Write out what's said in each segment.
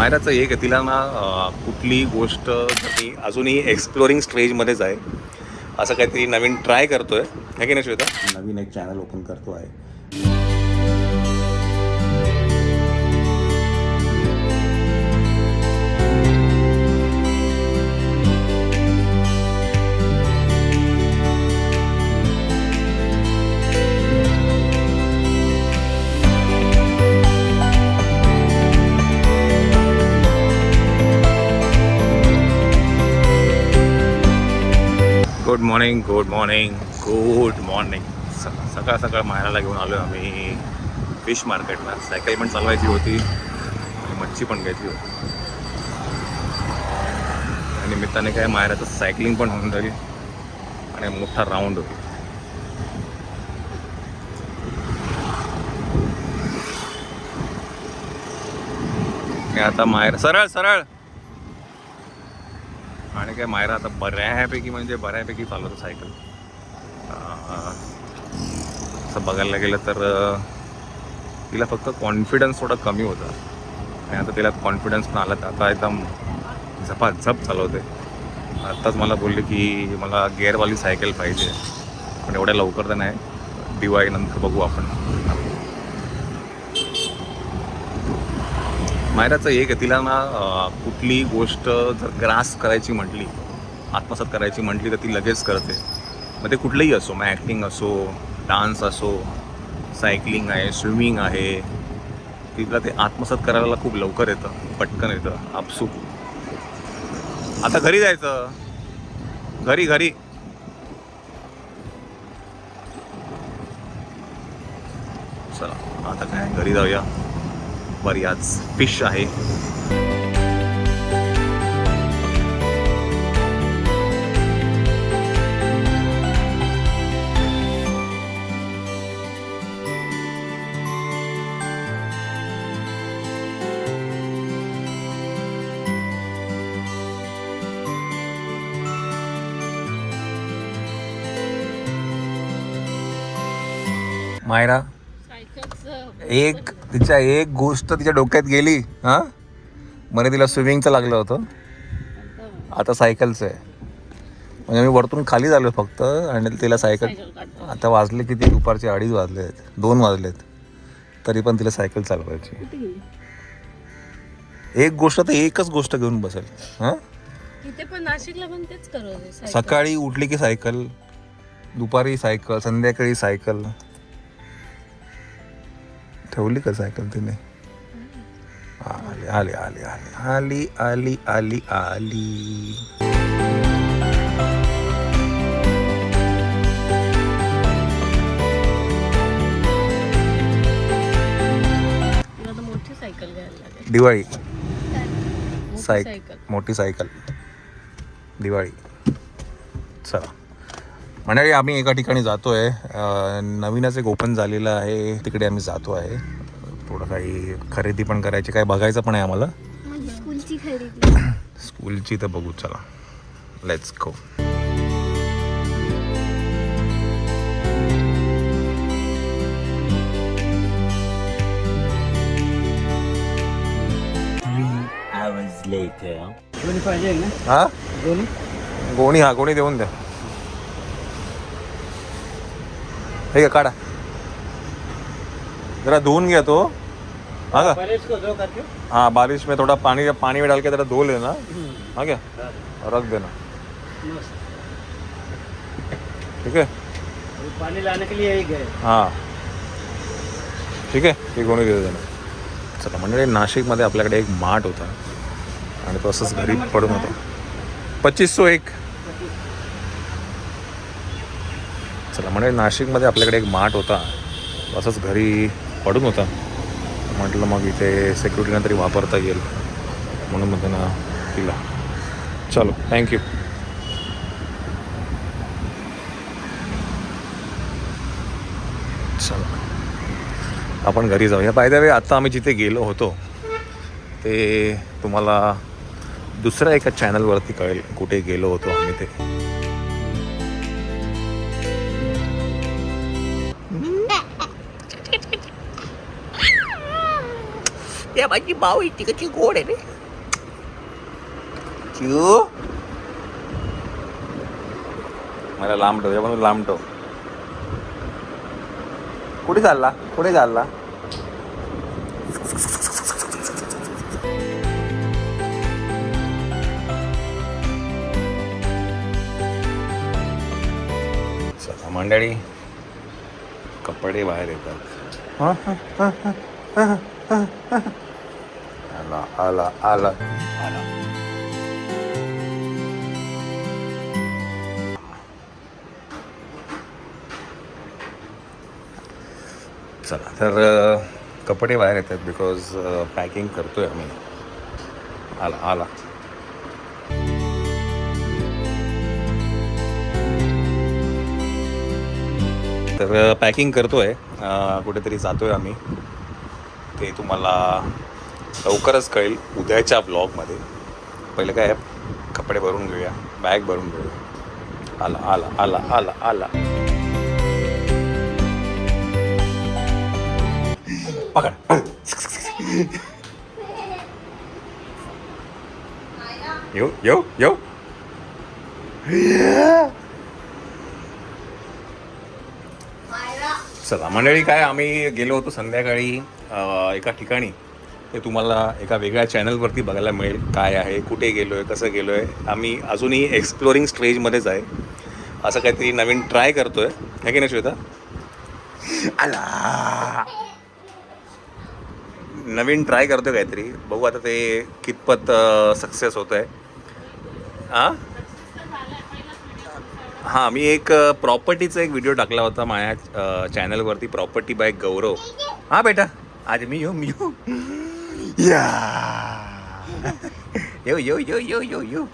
मायराचं एक आहे, तिला ना कुठली गोष्ट ती अजूनही एक्सप्लोरिंग स्टेजमध्येच आहे. असं काहीतरी नवीन ट्राय करतोय है की नाही श्वेता? नवीन एक चॅनल ओपन करतो आहे. Good morning good morning good morning. सकाळ सकाळ मायराला घेऊन आलो आम्ही फिश मार्केटला. सायकल पण चालवायची होती आणि मच्छी पण घ्यायची होती. आणि निमित्ताने काय मायराचं सायकलिंग पण होऊन जाईल आणि मोठा राऊंड होईल. आता मायरा सरळ सरळ आणि काय मायरा आता बऱ्यापैकी चालवतो सायकल. असं बघायला गेलं तर तिला फक्त कॉन्फिडन्स थोडा कमी होता आणि आता तिला कॉन्फिडन्स पण आला. तर आता एकदम झपाझप चालवते. आत्ताच मला बोलले की मला गिअरवाली सायकल पाहिजे, पण एवढ्या लवकर तर नाही, दिवाळीनंतर बघू आपण. मायराचं एक आहे, तिला ना कुठली गोष्ट जर ग्रास्प करायची म्हटली, आत्मसात करायची म्हटली तर ती लगेच करते. मग ते कुठलंही असो, मग ॲक्टिंग असो, डान्स असो, सायकलिंग आहे, स्विमिंग आहे, तिला ते आत्मसात करायला खूप लवकर येतं, पटकन येतं, आपसूक. आता घरी जायचं, घरी घरी. चला आता काय घरी जाऊया. बरी आज फिश आहे. मायरा एक गोष्ट तिच्या डोक्यात गेली. हां, मला तिला स्विमिंगचं लागलं होतं, आता सायकलचं आहे. म्हणजे मी वरतून खाली झालो फक्त आणि तिला सायकल. आता वाजले किती? दुपारचे 2:30 वाजले आहेत, 2 वाजलेत, तरी पण तिला सायकल चालवायची. एक गोष्ट तर एकच गोष्ट घेऊन बसेल. हां, सकाळी उठली की सायकल, दुपारी सायकल, संध्याकाळी सायकल. ठेवली का सायकल तिने? आली आली आली आली आली आली आली. मोठी सायकल घ्यायला लागेल. दिवाळी सायकल, मोठी सायकल दिवाळी. चला मंडळी, आम्ही एका ठिकाणी जातो आहे. नवीनच एक ओपन झालेलं आहे, तिकडे आम्ही जातो आहे. थोडं काही खरेदी पण करायची, काय बघायचं पण आहे आम्हाला. स्कूलची खरेदी, स्कूलची तर बघू. चला लेट्स गो. हा, गोणी देऊन द्या. ठीक आहे, काढा जरा, धुवून घ्या तो. हाँ हाँ, बारिश में थोड़ा पानी में डाल के जरा धो लेना. हाँ क्या, रख देना. ठीक है, पानी लाने के लिए गए. हाँ ठीक आहे, ती गोणी दे देना. चला म्हणजे नाशिकमध्ये आपल्याकडे एक माठ होता आणि तो असंच घरी पडून होता. 2501. चला म्हणजे नाशिकमध्ये आपल्याकडे एक माठ होता, असंच घरी पडून होता. म्हटलं मग इथे सिक्युरिटीला तरी वापरता येईल म्हणून मग त्यांना दिला. चलो, थँक्यू. चला आपण घरी जाऊया. बाय द वे, आता आम्ही जिथे गेलो होतो ते तुम्हाला दुसऱ्या एका चॅनलवरती कळेल कुठे गेलो होतो आम्ही ते. त्या माझी भाऊ इतकी कशी गोड आहे रे. चिऊ मला लांब ठेव, म्हणून लांब ठेव. कुठे चालला, कुठे चालला? चला मंडळी, कपडे बाहेर येतात. आला आला आला आला. चला तर कपडे बाहेर येतात बिकॉज पॅकिंग करतोय आम्ही. आला आला. तर पॅकिंग करतोय, कुठेतरी जातोय आम्ही. ते तुम्हाला लवकरच कळेल उद्याच्या ब्लॉगमध्ये. पहिले काय कपडे भरून घेऊया, बॅग भरून घेऊया. आला आला आला आला आला. पकड. येऊ येऊ येऊ. चला मंडळी, काय आम्ही गेलो होतो संध्याकाळी एका ठिकाणी. ते तुम्हाला एका वेगळ्या चॅनलवरती बघायला मिळेल काय आहे, कुठे गेलो आहे, कसं गेलो आहे. आम्ही अजूनही एक्सप्लोरिंग स्टेजमध्येच आहे. असं काहीतरी नवीन ट्राय करतोय, है की नाही श्वेता? आला. नवीन ट्राय करतोय काहीतरी, बघू आता ते कितपत सक्सेस होत आहे. हां, मी एक प्रॉपर्टीचा एक व्हिडिओ टाकला होता माझ्या चॅनलवरती, प्रॉपर्टी बाय गौरव. हां बेटा, आज मी येऊ या. येऊ येऊ येऊ येऊ येऊ येऊ.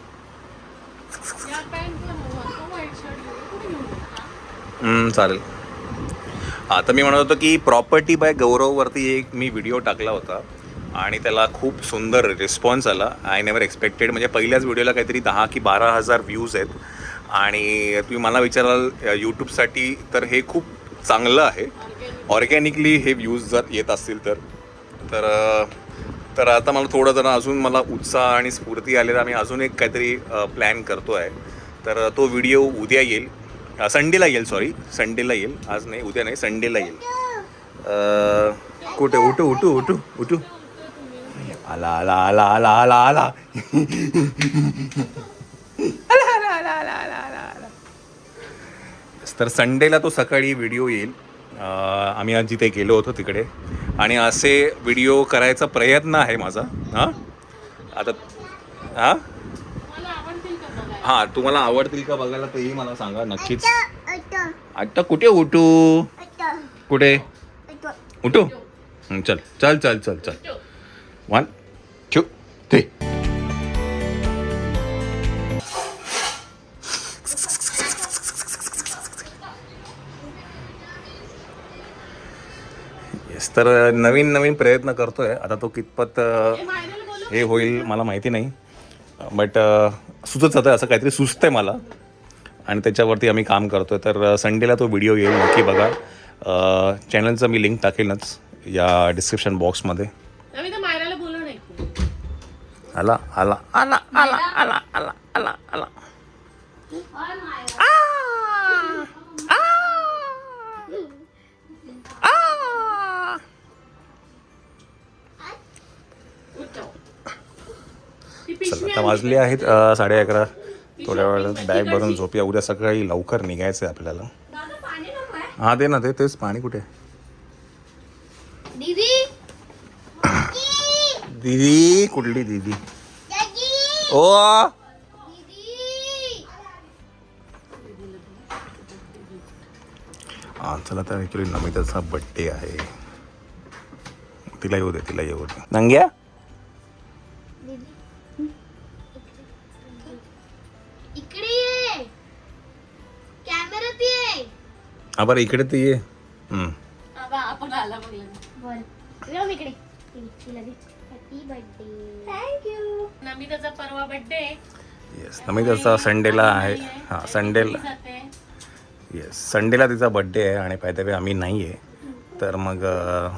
चालेल. हां, तर मी म्हणत होतो की प्रॉपर्टी बाय गौरववरती एक मी व्हिडिओ टाकला होता आणि त्याला खूप सुंदर रिस्पॉन्स आला. I never expected. म्हणजे पहिल्याच व्हिडिओला काहीतरी 10,000 की 12,000 व्ह्यूज आहेत. आणि तुम्ही मला विचाराल यूट्यूबसाठी तर हे खूप चांगलं आहे. ऑर्गॅनिकली हे व्ह्यूज जर येत असतील तर आता मला थोडं जरा अजून मला उत्साह आणि स्फूर्ती आलेला. मी अजून एक काहीतरी प्लॅन करतो आहे. तर तो व्हिडिओ उद्या येईल, संडेला येईल. सॉरी, संडेला येईल. आज नाही, उद्या नाही, संडेला येईल. कुठे उठू उठू उठू उठू. आला आला आला आला आला आला. तर संडेला तो सकाळी व्हिडिओ येईल. आम्ही आज जिथे गेलो होतो तिकडे, आणि असे व्हिडिओ करायचा प्रयत्न आहे माझा. हां, आता हां तुम्हाला आवडतील का बघायला तेही मला सांगा नक्कीच. आता कुठे उठू, कुठे उठू? चल चल चल चल चल. 1 2 3. तर नवीन नवीन प्रयत्न करतोय. आता तो कितपत हे होईल मला माहिती नाही, बट सुचत जातं, असं काहीतरी सुचतंय मला आणि त्याच्यावरती आम्ही काम करतोय. तर संडेला तो व्हिडिओ येईल, नक्की बघा. चॅनलचं मी लिंक टाकेलच या डिस्क्रिप्शन बॉक्समध्ये. आला आला आला आला आला आला आला आला. चला, आता वाजले आहेत 11:30. थोड्या वेळात बॅग भरून झोपूया. उद्या सकाळी लवकर निघायचं आहे आपल्याला. हा दे ना, तेच पाणी कुठे? दीदी कुठली दीदी? ओ हा, चला तर ॲक्च्युली नमिताचा बड्डे आहे. तिला येऊ दे. नंग्या हा, बरं इकडे ते ये. नमिताचा परवा बर्थडे. येस, नमिताचा संडेला आहे. हां, संडेला. येस, संडेला तिचा बड्डे आहे आणि पाहिजे आम्ही नाही आहे. तर मग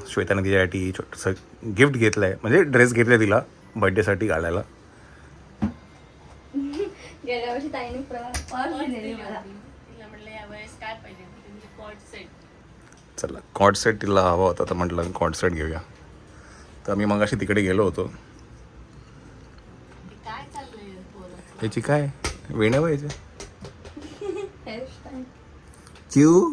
श्वेताने तिच्यासाठी छोटंसं गिफ्ट घेतलं आहे, म्हणजे ड्रेस घेतला आहे तिला बर्थडेसाठी घालायला. गेल्या वर्षी ताईने पर्स दिलेली मला. तिला म्हटलं यावेळेस काय पाहिजे तुम्ही कॉर्ड सेट. चला कॉर्ड सेट तिला हवा होता तर म्हटलं कॉर्ड सेट घेऊया. तर मी मग अशी तिकडे गेलो होतो. काय चाललंय पोरं? याची काय वेण्या व्हायचे हेअरस्टाईल. क्यू.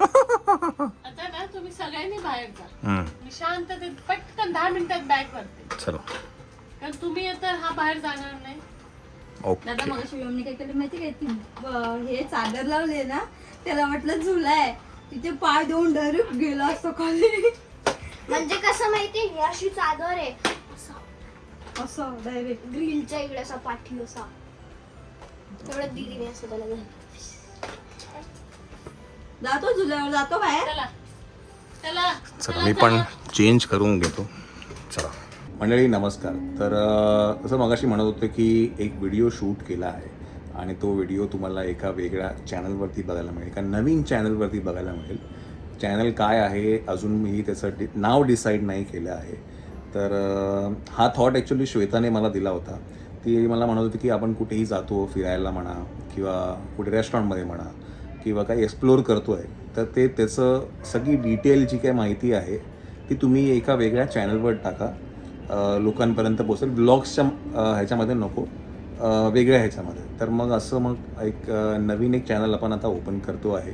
आता ना तुम्ही सगळ्यांनी बाहेर जा. मी शांततेत पटकन 10 मिनिटात बॅग करते. चला कारण तुम्ही तर हा बाहेर जाणार नाही. ओके. दादा मग शिवमने काय केलं माहिती काय, ती हे चादर लावले ना, त्याला म्हटलं झुलाय, तिथे पाय देऊन डायरेक्ट गेला असतो खाली. म्हणजे कसं माहिती, ही अशी चादर आहे असं डायरेक्ट. ग्रिलच्या इकडे असा पाठी असा तेवढं दिदीने असं त्याला घातलं. जातो झुल्यावर, जातो बाहेर. चला चला चला मी पण चेंज करून घेतो. चला मंडळी नमस्कार. तर असं मगाशी म्हणत होते की एक व्हिडिओ शूट केला आहे आणि तो व्हिडिओ तुम्हाला एका वेगळ्या चॅनलवरती बघायला मिळेल, एका नवीन चॅनलवरती बघायला मिळेल. चॅनल काय आहे अजून मी त्याचं नाव डिसाईड नाही केलं आहे. तर हा थॉट ॲक्च्युली श्वेताने मला दिला होता. ती मला म्हणत होती की आपण कुठेही जातो फिरायला म्हणा किंवा कुठे रेस्टॉरंटमध्ये म्हणा किंवा काही एक्सप्लोअर करतो आहे, तर त्याचं सगळी डिटेल जी काही माहिती आहे ती तुम्ही एका वेगळ्या चॅनलवर टाका, लोकांपर्यंत पोहोचेल. ब्लॉग्सच्या ह्याच्यामध्ये नको, वेगळ्या ह्याच्यामध्ये. तर मग असं मग एक नवीन एक चॅनल आपण आता ओपन करतो आहे.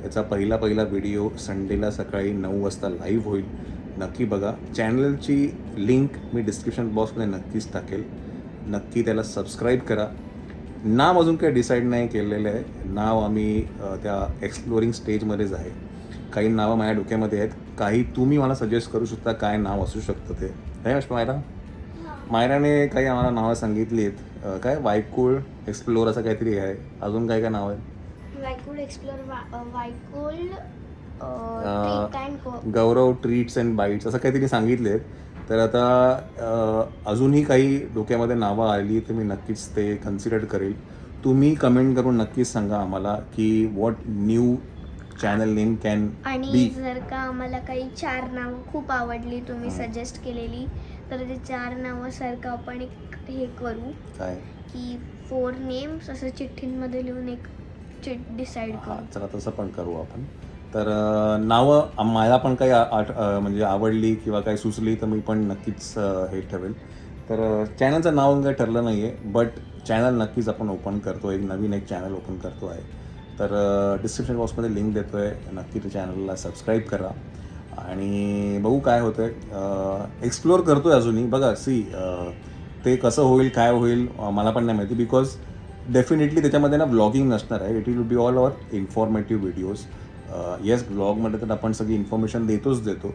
त्याचा पहिला व्हिडिओ संडेला सकाळी 9 वाजता लाईव्ह होईल. नक्की बघा. चॅनलची लिंक मी डिस्क्रिप्शन बॉक्समध्ये नक्कीच टाकेल. नक्की त्याला सबस्क्राईब करा. नाव अजून काही डिसाईड नाही केलेलं आहे. नाव आम्ही त्या एक्सप्लोरिंग स्टेजमध्येच आहे. काही नावं माझ्या डोक्यामध्ये आहेत, काही तुम्ही मला सजेस्ट करू शकता काय नाव असू शकतं ते. नाही मायरा? मायराने काही आम्हाला नावं सांगितली आहेत. काय वायकुळ एक्सप्लोर असं काहीतरी आहे. अजून काय काय नाव आहे? Vaikul explore, Vaikul Gaurav treats and bites असं काहीतरी सांगितले आहेत. तर आता अजूनही काही डोक्यामध्ये नावं आली तर मी नक्कीच ते कन्सिडर करेल. तुम्ही कमेंट करून नक्कीच सांगा आम्हाला की what new channel name can आणि बी. जर का आम्हाला काही 4 नावं खूप आवडली तुम्ही सजेस्ट केलेली, तर ते 4 नावं सारखं आपण एक हे करू काय की 4 नेम्स असं चिठ्ठींमध्ये लिहून एक चिट डिसाईड हां करू. चला तसं पण करू आपण. तर नावं मला पण काही म्हणजे आवडली किंवा काही सुचली तर मी पण नक्कीच हे ठेवेल. तर चॅनलचं नाव काही ठरलं नाही आहे, बट चॅनल नक्कीच आपण ओपन करतो. एक नवीन एक चॅनल ओपन करतो आहे. तर डिस्क्रिप्शन बॉक्समध्ये लिंक देतो आहे. नक्की त्या चॅनलला सबस्क्राईब करा आणि बघू काय होतं आहे. एक्सप्लोअर करतो आहे अजूनही. बघा ते कसं होईल काय होईल मला पण नाही माहिती, बिकॉज डेफिनेटली त्याच्यामध्ये ना व्लॉगिंग नसणार आहे. It will be all our informative videos. Yes ब्लॉगमध्ये तर आपण सगळी इन्फॉर्मेशन देतो,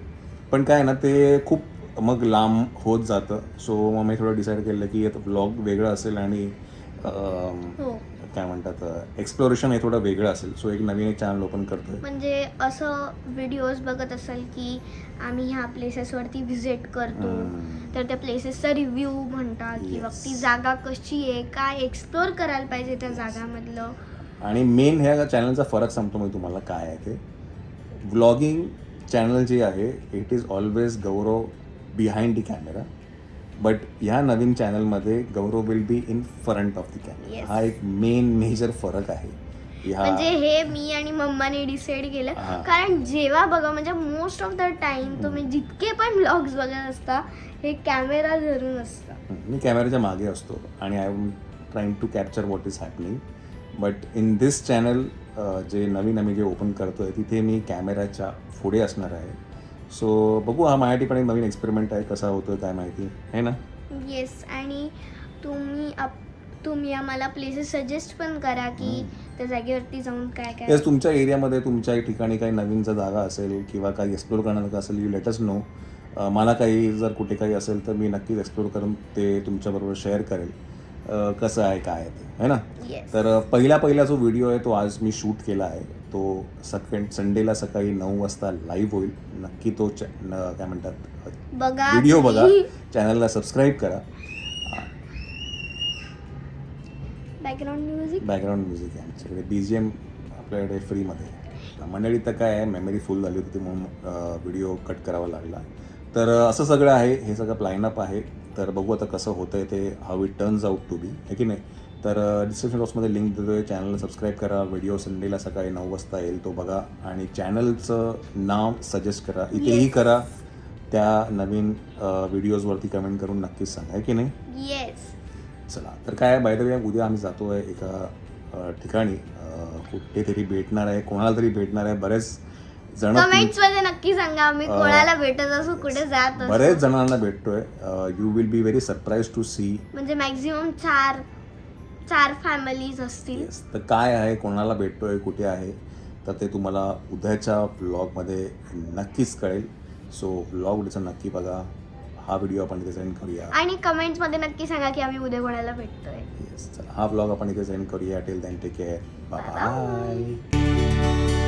पण काय ना ते खूप मग लांब होत जातं. सो मग मी थोडं डिसाईड केलं की आता ब्लॉग वेगळं असेल आणि काय म्हणतात एक्सप्लोरेशन हे थोडं वेगळं असेल. सो एक नवीन एक चॅनल ओपन करतोय. म्हणजे असं व्हिडिओज बघत असाल की आम्ही ह्या प्लेसेसवरती व्हिजिट करतो, तर त्या प्लेसेसचा रिव्ह्यू म्हणता किंवा ती जागा कशी आहे, काय एक्सप्लोअर करायला पाहिजे त्या जागामधलं. आणि मेन ह्या चॅनलचा फरक सांगतो मी तुम्हाला काय आहे ते. व्लॉगिंग चॅनल जे आहे it is always Gaurav behind the camera, but ह्या नवीन चॅनलमध्ये Gaurav will be in front of the camera. हा एक मेजर फरक आहे. म्हणजे हे मी आणि मम्माने डिसाईड केलं, कारण जेव्हा बघा म्हणजे मोस्ट ऑफ द टाइम तुम्ही जितके पण व्लॉग्स बघत असता हे कॅमेरा धरून असतं. मी कॅमेऱ्याच्या मागे असतो आणि I am trying to capture what is happening. But in this channel जे नवीन आम्ही जे ओपन करतो आहे तिथे मी कॅमेऱ्याच्या पुढे असणार आहे. सो बघू, हा माझ्यासाठी पण एक नवीन एक्सपेरिमेंट आहे. कसा होतो काय माहिती आहे ना. येस, आणि तुम्ही आम्हाला प्लेसेस सजेस्ट पण करा की त्या जागेवरती जाऊन काय काय. येस, तुमच्या एरियामध्ये तुमच्या ठिकाणी काही नवीन जर जागा असेल किंवा काही एक्सप्लोर करण्याचं असेल यू लेट अस नो. मला काही जर कुठे काही असेल तर मी नक्कीच एक्सप्लोर करून ते तुमच्याबरोबर शेअर करेल कसं आहे काय आहे ते, है ना. तर पहिला जो व्हिडिओ आहे तो आज मी शूट केला आहे. तो संडेला सकाळी 9 वाजता लाईव्ह होईल. नक्की तो काय म्हणतात बघा, व्हिडिओ बघा, चॅनलला सबस्क्राईब करा. बॅकग्राऊंड म्युझिक आहे आमच्याकडे. BGM आपल्याकडे फ्रीमध्ये. मंडळी तर काय आहे, मेमरी फुल झाली होती म्हणून व्हिडिओ कट करावा लागला. तर असं सगळं आहे, हे सगळं प्लॅनअप आहे. तर बघू आता कसं होतं आहे ते, how it turns out to be, आहे की नाही. तर डिस्क्रिप्शन बॉक्समध्ये लिंक देतो आहे, चॅनलला सबस्क्राईब करा. व्हिडिओ संडेला सकाळी 9 वाजता येईल, तो बघा. आणि चॅनलचं नाव सजेस्ट करा, इथेही करा. त्या नवीन व्हिडिओजवरती कमेंट करून नक्कीच सांगा, आहे की नाही. येस. चला, तर काय बाय द वे उद्या आम्ही जातो आहे एका ठिकाणी, कुठेतरी भेटणार आहे, कोणाला तरी भेटणार आहे. बरेच जण, कमेंट्स मध्ये नक्की सांगा आम्ही कोणाला भेटत असू, कुठे जात असू. बरेच जणांना भेटतोय. You will be very surprise to see. म्हणजे मॅक्झिमम चार फॅमिलीज असतील. तर काय आहे, कोणाला भेटतोय, कुठे आहे, तर ते तुम्हाला उद्याच्या ब्लॉगमध्ये नक्कीच कळेल. सो ब्लॉग उद्याचा नक्की बघा. हा व्हिडिओ आपण इथे सेंड करूया आणि कमेंट्स मध्ये नक्की सांगा की आम्ही उद्या कोणाला भेटतोय. येस, चला हा ब्लॉग आपण इथे सेंड करूया. Till then take care, bye bye.